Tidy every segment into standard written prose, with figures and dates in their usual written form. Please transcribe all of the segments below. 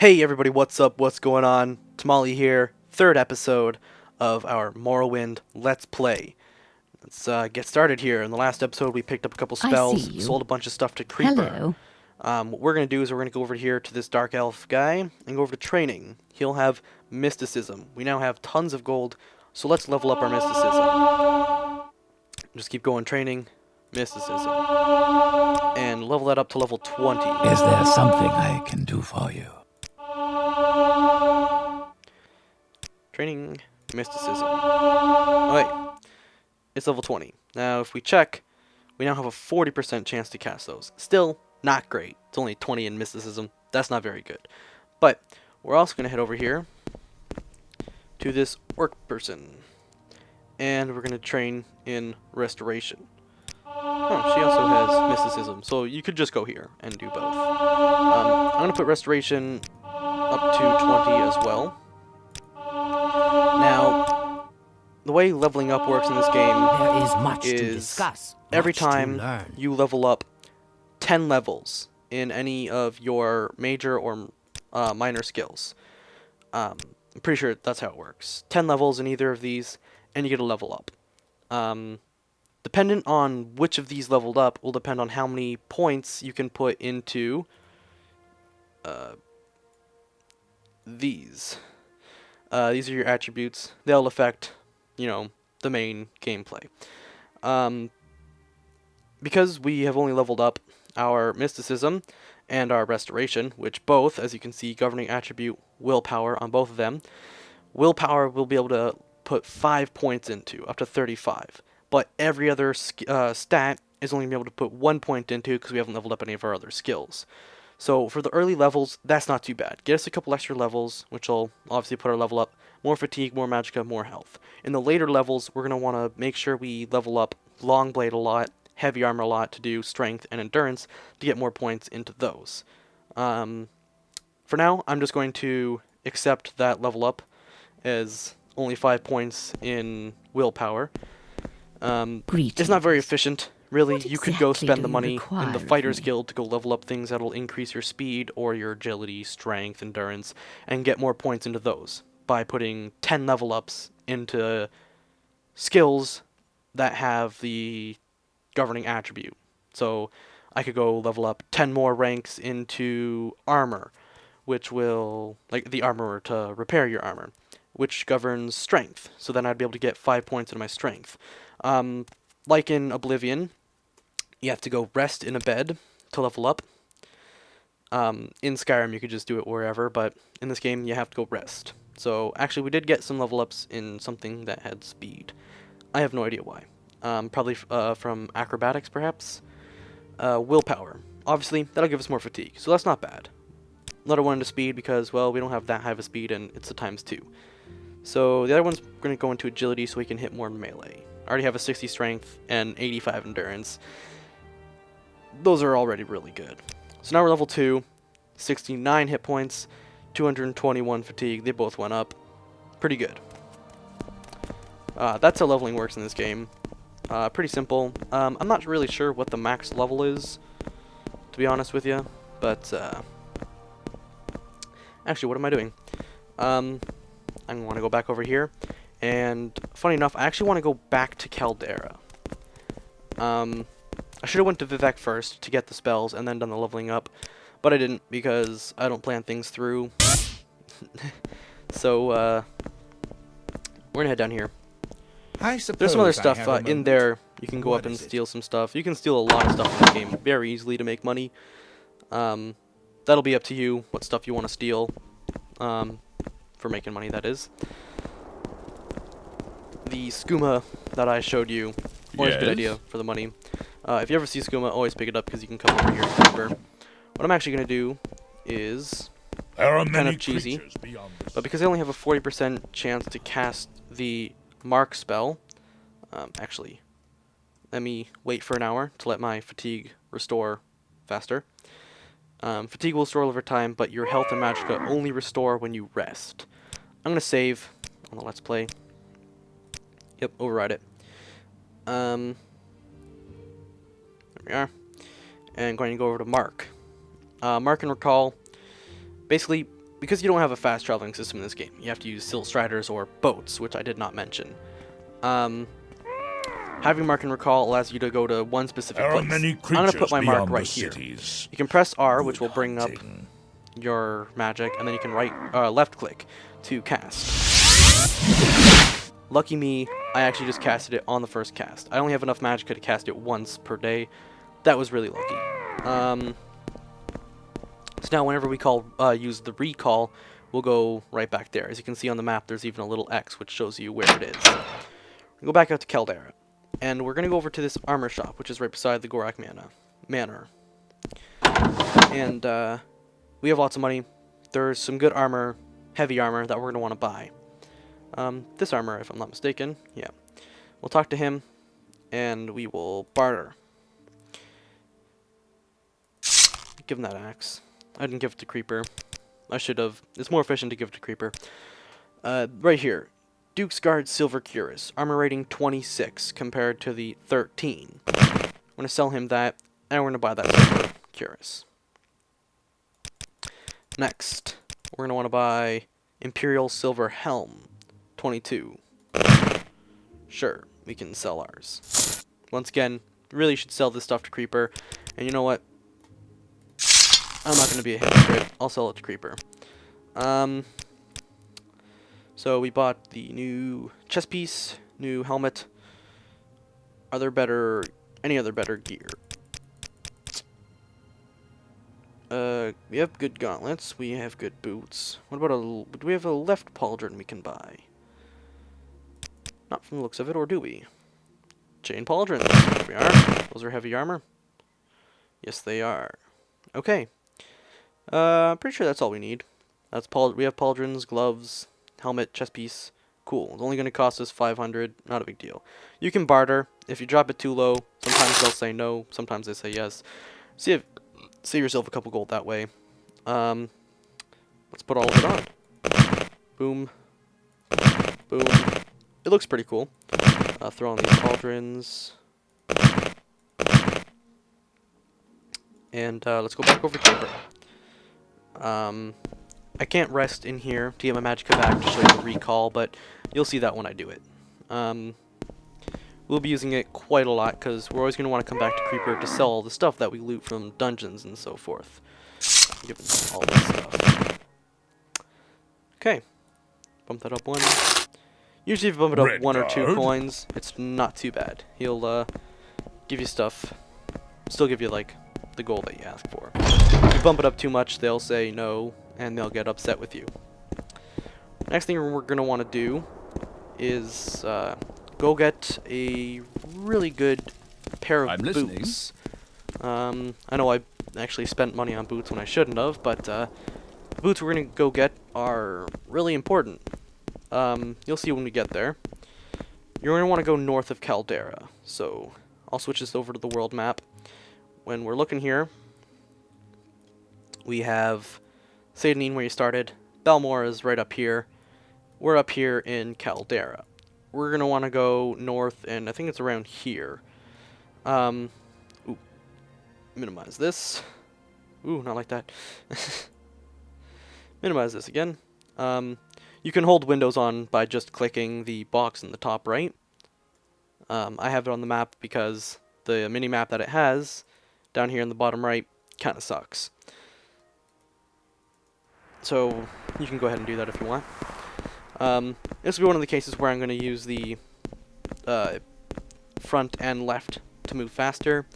Hey everybody, what's up? What's going on? Tamale here, third episode of our Morrowind Let's Play. Let's get started here. In the last episode, we picked up a couple I see spells, you. sold a bunch of stuff to Creeper. Hello. What we're going to do is we're going to go over here to this Dark Elf guy and go over to training. He'll have Mysticism. We now have tons of gold, so let's level up our Mysticism. Just keep going, training, Mysticism. And level that up to level 20. Is there something I can do for you? Training, Mysticism. Alright, it's level 20. Now, if we check, we now have a 40% chance to cast those. Still, not great. It's only 20 in Mysticism. That's not very good. But, we're also going to head over here to this orc person. And we're going to train in Restoration. Oh, she also has Mysticism, so you could just go here and do both. I'm going to put Restoration up to 20 as well. Now, the way leveling up works in this game There is much to is discuss. every much to time learn. you level up 10 levels in any of your major or minor skills. I'm pretty sure that's how it works. 10 levels in either of these, and you get a level up. Dependent on which of these leveled up will depend on how many points you can put into these. These are your attributes. They'll affect, the main gameplay. Because we have only leveled up our Mysticism and our Restoration, which both, as you can see, governing attribute willpower on both of them. Willpower we'll be able to put 5 points into, up to 35. But every other stat is only going to be able to put 1 point into because we haven't leveled up any of our other skills. So for the early levels, that's not too bad. Get us a couple extra levels, which will obviously put our level up. More fatigue, more magicka, more health. In the later levels, we're going to want to make sure we level up long blade a lot, heavy armor a lot to do strength and endurance to get more points into those. For now, I'm just going to accept that level up as only 5 points in willpower. It's not very efficient. Really, What you could go exactly spend do the you money in require the of Fighter's me? Guild to go level up things that'll increase your speed or your agility, strength, endurance, and get more points into those by putting 10 level ups into skills that have the governing attribute. So I could go level up 10 more ranks into armor, which will, like the armorer to repair your armor, which governs strength. So then I'd be able to get 5 points into my strength. Like in Oblivion, you have to go rest in a bed to level up. In Skyrim, you could just do it wherever, but in this game, you have to go rest. So actually, we did get some level ups in something that had speed. I have no idea why. Probably from acrobatics, perhaps. Willpower. Obviously, that'll give us more fatigue, so that's not bad. Another one into speed because, well, we don't have that high of a speed, and it's a ×2. So the other one's going to go into agility so we can hit more melee. I already have a 60 strength and 85 endurance. Those are already really good. So now we're level 2, 69 hit points, 221 fatigue. They both went up. Pretty good. That's how leveling works in this game. Pretty simple. I'm not really sure what the max level is, to be honest with you. But, actually, what am I doing? I'm going to go back over here. And, funny enough, I actually want to go back to Caldera. I should have went to Vivek first to get the spells and then done the leveling up, but I didn't because I don't plan things through. So, we're gonna head down here. There's some other stuff in there. You can go up and steal some stuff. You can steal a lot of stuff in this game very easily to make money. That'll be up to you what stuff you want to steal, for making money, that is. The skooma that I showed you, always a good idea for the money. If you ever see skooma, always pick it up because you can come over here and Creeper. What I'm actually going to do is kind of cheesy, but because I only have a 40% chance to cast the Mark spell, actually, let me wait for an hour to let my fatigue restore faster. Fatigue will restore over time, but your health and magicka only restore when you rest. I'm going to save on the Let's Play. Yep, override it. There we are. And going to go over to Mark. Mark and Recall. Basically, because you don't have a fast traveling system in this game, you have to use silt striders or boats, which I did not mention. Having mark and recall allows you to go to one specific There are place. many I'm going to put creatures my mark beyond right the here. cities. You can press R, Good which will bring up hunting. your magic, and then you can left click to cast. Lucky me, I actually just casted it on the first cast. I only have enough magic to cast it once per day. That was really lucky. So now whenever we use the recall, we'll go right back there. As you can see on the map, there's even a little X which shows you where it is. We go back out to Caldera, and we're going to go over to this armor shop, which is right beside the Gorak Manor. And we have lots of money. There's some good armor, heavy armor, that we're going to want to buy. This armor, if I'm not mistaken, yeah. We'll talk to him, and we will barter. Give him that axe. I didn't give it to Creeper. I should have. It's more efficient to give it to Creeper. Right here. Duke's Guard Silver Cuirass. Armor rating 26 compared to the 13. I'm going to sell him that, and we're going to buy that Silver Cuirass. Next, we're going to want to buy Imperial Silver Helm. 22. Sure, we can sell ours. Once again, really should sell this stuff to Creeper. And you know what? I'm not going to be a hypocrite. I'll sell it to Creeper. So we bought the new chest piece, new helmet. Are there any other better gear? We have good gauntlets. We have good boots. What about do we have a left pauldron we can buy? Not from the looks of it, or do we? Chain pauldrons. There we are. Those are heavy armor. Yes, they are. Okay. I'm pretty sure that's all we need. We have pauldrons, gloves, helmet, chest piece. Cool. It's only going to cost us 500. Not a big deal. You can barter. If you drop it too low, sometimes they'll say no. Sometimes they say yes. Save yourself a couple gold that way. Let's put all of it on. Boom. Boom. It looks pretty cool. Throw on these pauldrons. And let's go back over to Creeper. I can't rest in here to get my magicka back to show you the recall, but you'll see that when I do it. We'll be using it quite a lot because we're always going to want to come back to Creeper to sell all the stuff that we loot from dungeons and so forth. Give him all this stuff. Okay. Bump that up one. Usually if you bump it up Red 1 or 2 guard. coins, it's not too bad. He'll give you stuff. Still give you like the gold that you ask for. If you bump it up too much, they'll say no, and they'll get upset with you. Next thing we're going to want to do is go get a really good pair of boots. I know I actually spent money on boots when I shouldn't have, but the boots we're going to go get are really important. You'll see when we get there. You're going to want to go north of Caldera, so I'll switch this over to the world map. When we're looking here, we have Sadanin where you started. Belmore is right up here. We're up here in Caldera. We're going to want to go north, and I think it's around here. Ooh, minimize this. Ooh, not like that. Minimize this again. You can hold Windows on by just clicking the box in the top right. I have it on the map because the mini-map that it has down here in the bottom right kind of sucks. So you can go ahead and do that if you want. This will be one of the cases where I'm going to use the front and left to move faster,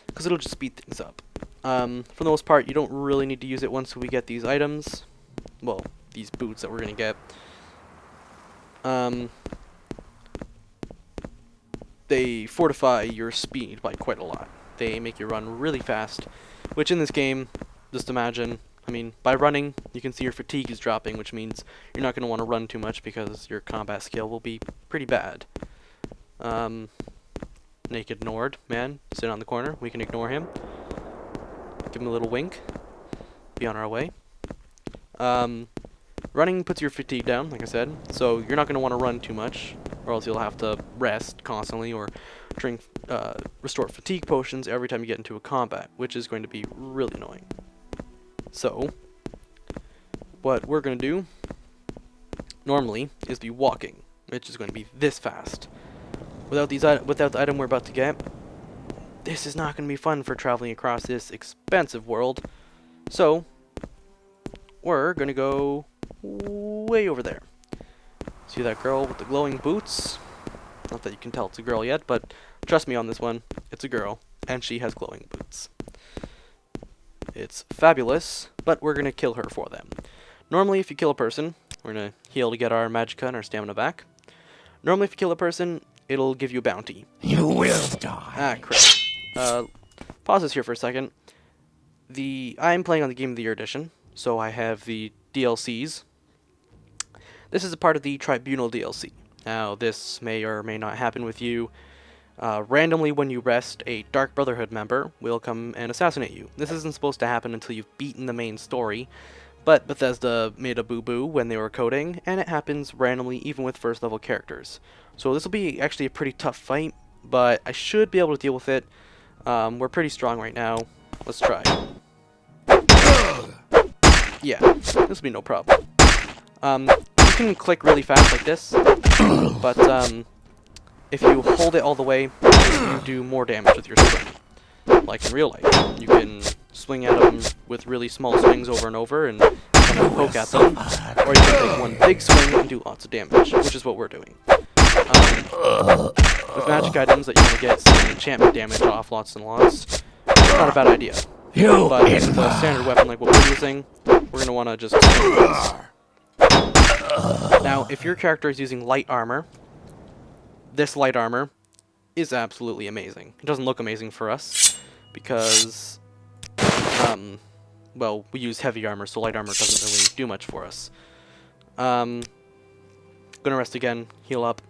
because it'll just speed things up. For the most part, you don't really need to use it once we get these items. Well, these boots that we're going to get. They fortify your speed by quite a lot. They make you run really fast, which in this game, just imagine, I mean, by running, you can see your fatigue is dropping, which means you're not going to want to run too much because your combat skill will be pretty bad. Naked Nord, man, sit on the corner. We can ignore him. Give him a little wink. Be on our way. Running puts your fatigue down, like I said, so you're not going to want to run too much, or else you'll have to rest constantly or drink restore fatigue potions every time you get into a combat, which is going to be really annoying. So, what we're going to do normally is be walking, which is going to be this fast. Without the item we're about to get, this is not going to be fun for traveling across this expensive world. So, we're going to go way over there. See that girl with the glowing boots? Not that you can tell it's a girl yet, but trust me on this one, it's a girl, and she has glowing boots. It's fabulous, but we're going to kill her for them. Normally, if you kill a person, we're going to heal to get our magicka and our stamina back. Normally, if you kill a person, it'll give you a bounty. You will die. Ah, crap. Pause this here for a second. I'm playing on the Game of the Year edition, so I have the DLCs. This is a part of the Tribunal DLC. Now, this may or may not happen with you. Randomly, when you rest, a Dark Brotherhood member will come and assassinate you. This isn't supposed to happen until you've beaten the main story, but Bethesda made a boo-boo when they were coding, and it happens randomly even with first-level characters. So this will be actually a pretty tough fight, but I should be able to deal with it. We're pretty strong right now. Let's try. Yeah, this will be no problem. You can click really fast like this, but if you hold it all the way, you do more damage with your swing. Like in real life, you can swing at them with really small swings over and over and kind of poke at them, or you can take one big swing and do lots of damage, which is what we're doing. With magic items that you want to get some enchantment damage off lots and lots, it's not a bad idea. But with a standard weapon like what we're using, we're going to want to just... Now, if your character is using light armor, this light armor is absolutely amazing. It doesn't look amazing for us, because, well, we use heavy armor, so light armor doesn't really do much for us. Gonna rest again, heal up.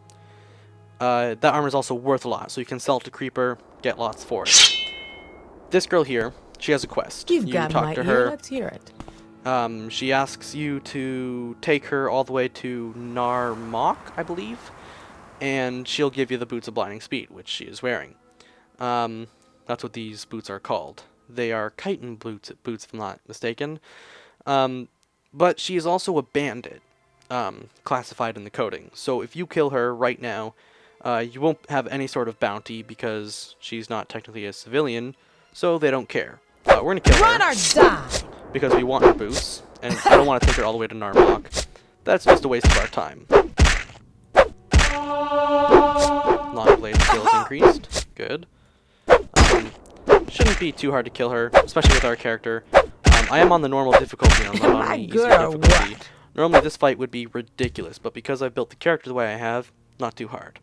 That armor is also worth a lot, so you can sell it to Creeper, get lots for it. This girl here, she has a quest. You've you got talk my to ear. her. Let's hear it. She asks you to take her all the way to Narmok, I believe, and she'll give you the Boots of Blinding Speed, which she is wearing. That's what these boots are called. They are chitin boots, if I'm not mistaken. But she is also a bandit, classified in the coding. So if you kill her right now, you won't have any sort of bounty because she's not technically a civilian, so they don't care. We're going to kill her. Run or die! Because we want her boots, and I don't want to take her all the way to Narmok. That's just a waste of our time. Long blade skills increased. Good. Shouldn't be too hard to kill her, especially with our character. I am on the normal difficulty, I'm not on the easier difficulty. Normally this fight would be ridiculous, but because I've built the character the way I have, not too hard.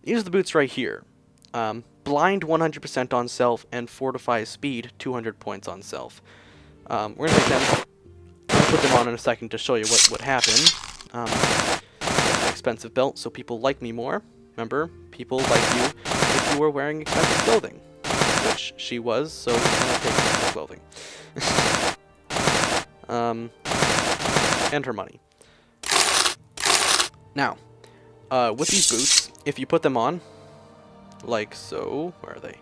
These are the boots right here. Blind 100% on self, and fortify speed 200 points on self. We're going to take them. I'm going to put them on in a second to show you what would happen. An expensive belt, so people like me more. Remember, people like you if you were wearing expensive clothing. Which she was, so we're going to take expensive clothing. And her money. Now, with these boots, if you put them on, like so, where are they?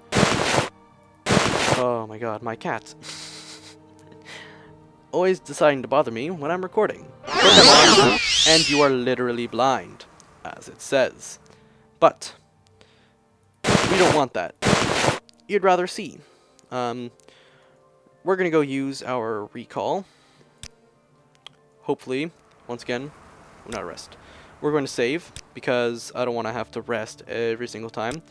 Oh my god, my cats. Always deciding to bother me when I'm recording. Put them on, and you are literally blind, as it says. But we don't want that. You'd rather see. We're gonna go use our recall. Hopefully, once again, not rest. We're going to save because I don't want to have to rest every single time.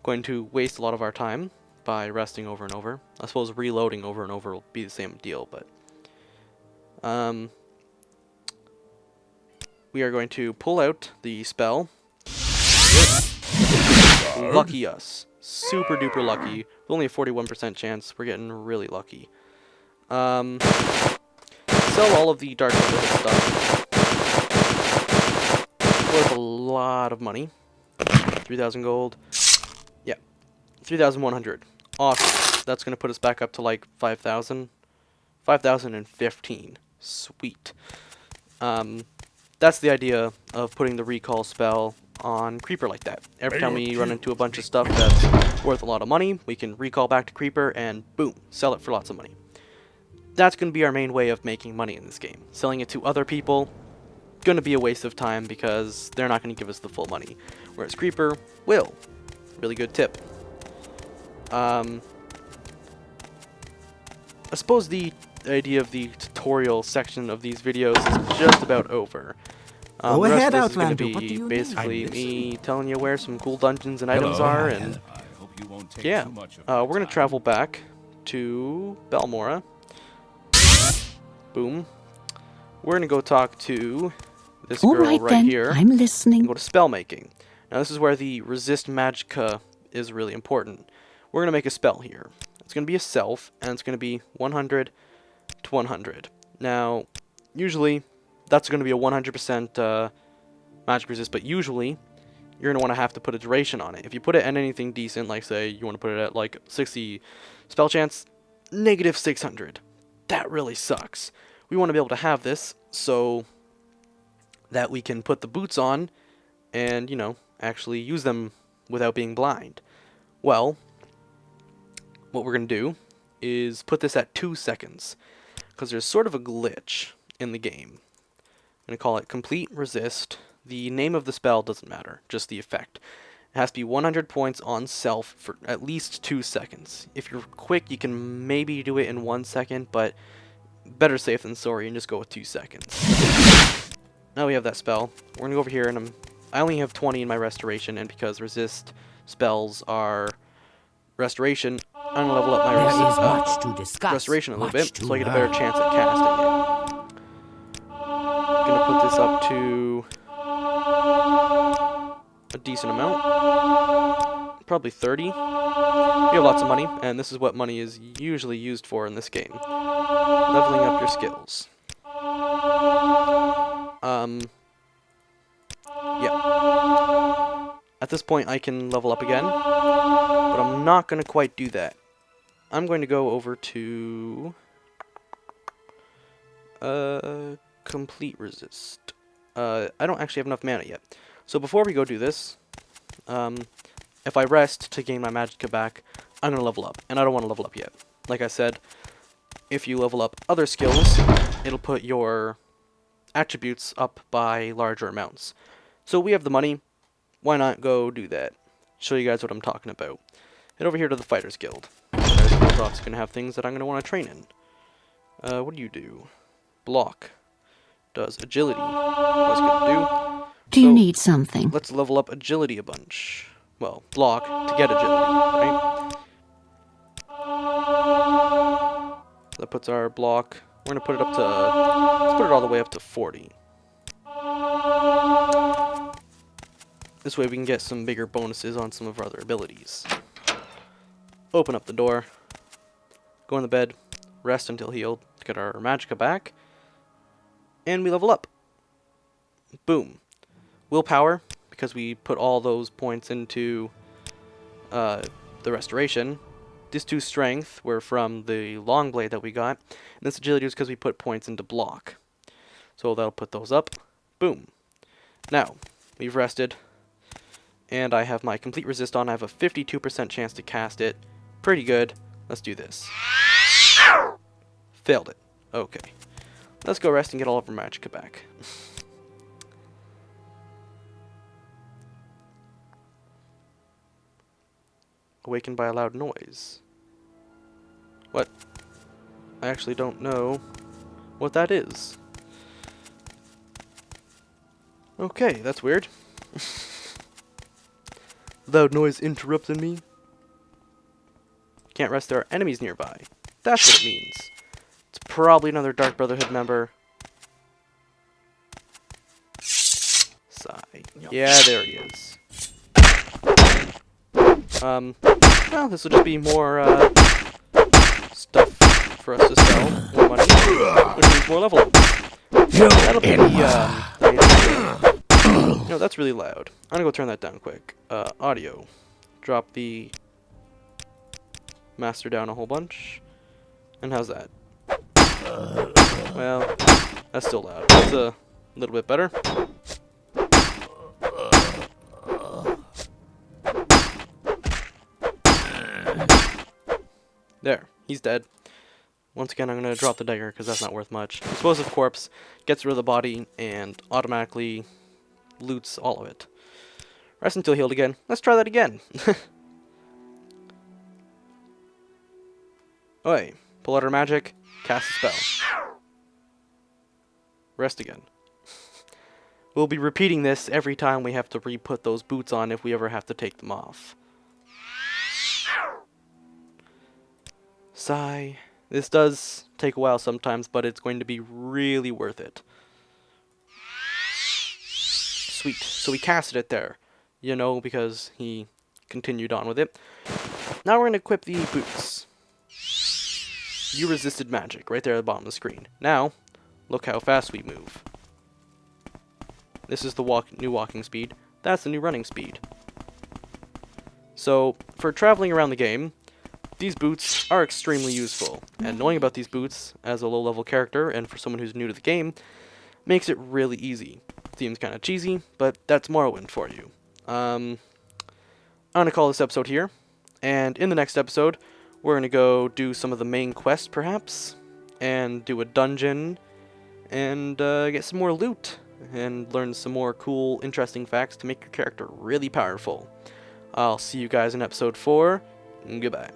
Going to waste a lot of our time by resting over and over. I suppose reloading over and over will be the same deal, but we are going to pull out the spell. Lucky us. Super duper lucky. With only a 41% chance, we're getting really lucky. Sell all of the Dark Brotherhood stuff. Worth a lot of money. 3,000 gold. Yeah. 3,100. Awesome. That's going to put us back up to like 5,000. 5,015. Sweet. That's the idea of putting the recall spell on Creeper like that. Every time we run into a bunch of stuff that's worth a lot of money, we can recall back to Creeper and boom, sell it for lots of money. that's going to be our main way of making money in this game. Selling it to other people, going to be a waste of time because they're not going to give us the full money. Whereas Creeper will. Really good tip. I suppose the idea of the tutorial section of these videos is just about over. Go The rest ahead, of this is going Outlander. to What do be you basically need? me telling you where some cool dungeons and items Hello. are, Hi, and I hope you won't take yeah, too much of we're my going to time. travel back to Balmora. Boom. We're going to go talk to this All girl right right then, here. I'm listening. Go to spell making. Now this is where the resist magicka is really important. We're going to make a spell here. It's going to be a self, and it's going to be 100 to 100. Now, usually, that's going to be a 100% magic resist, but usually, you're going to have to put a duration on it. If you put it at anything decent, like say you want to put it at like 60 spell chance, negative 600. That really sucks. We want to be able to have this so that we can put the boots on and, you know, actually use them without being blind. Well, what we're going to do is put this at 2 seconds, because there's sort of a glitch in the game. I'm going to call it complete resist. The name of the spell doesn't matter, just the effect. It has to be 100 points on self for at least 2 seconds. If you're quick, you can maybe do it in 1 second, but better safe than sorry and just go with 2 seconds. Now we have that spell. We're going to go over here, and I only have 20 in my restoration, and because resist spells are restoration, I'm going to level up my There is much to discuss. restoration a little much bit, to so I get a better learn. chance at casting it. Going to put this up to a decent amount. Probably 30. You have lots of money, and this is what money is usually used for in this game. Leveling up your skills. Yeah. At this point, I can level up again, but I'm not going to quite do that. I'm going to go over to complete resist. I don't actually have enough mana yet. So before we go do this, if I rest to gain my magicka back, I'm going to level up, and I don't want to level up yet. Like I said, if you level up other skills, it'll put your attributes up by larger amounts. So we have the money, why not go do that? Show you guys what I'm talking about. Head over here to the Fighters Guild. Fighters Guild's obviously going to have things that I'm going to want to train in. What do you do? Block. Does agility. What's good to do? Do you So, need something? let's level up agility a bunch. Well, block to get agility, right? That puts our block. We're gonna put it up to. Let's put it all the way up to 40. This way we can get some bigger bonuses on some of our other abilities. Open up the door. Go in the bed. Rest until healed to get our magicka back. And we level up. Boom. Willpower, because we put all those points into the restoration. These 2 strength were from the long blade that we got. And this agility was because we put points into block. So that'll put those up. Boom. Now, we've rested. And I have my complete resist on. I have a 52% chance to cast it. Pretty good. Let's do this. Failed it. Okay. Let's go rest and get all of our magicka back. Awakened by a loud noise. What? I actually don't know what that is. Okay, that's weird. Loud noise interrupting me. Can't rest, there are enemies nearby. That's what it means. It's probably another Dark Brotherhood member. Sigh. Yeah, there he is. Well, this will just be more, stuff for us to sell. More money, which means more level ups. That'll be no, that's really loud. I'm gonna go turn that down quick. Audio. Drop the master down a whole bunch. And how's that? Well, that's still loud. That's a little bit better. There, he's dead. Once again, I'm going to drop the dagger because that's not worth much. Explosive Corpse gets rid of the body and automatically loots all of it. Rest until healed again. Let's try that again. Oi, pull out our magic, cast a spell. Rest again. We'll be repeating this every time we have to re-put those boots on if we ever have to take them off. Sigh. This does take a while sometimes, but it's going to be really worth it. Sweet. So we casted it there, you know, because he continued on with it. Now we're going to equip the boots. You resisted magic, right there at the bottom of the screen. Now, look how fast we move. This is the new walking speed. That's the new running speed. So, for traveling around the game, these boots are extremely useful. And knowing about these boots as a low-level character, and for someone who's new to the game, makes it really easy. Seems kind of cheesy, but that's Morrowind for you. I'm going to call this episode here. And in the next episode, we're going to go do some of the main quests, perhaps. And do a dungeon. And get some more loot. And learn some more cool, interesting facts to make your character really powerful. I'll see you guys in episode 4. Goodbye.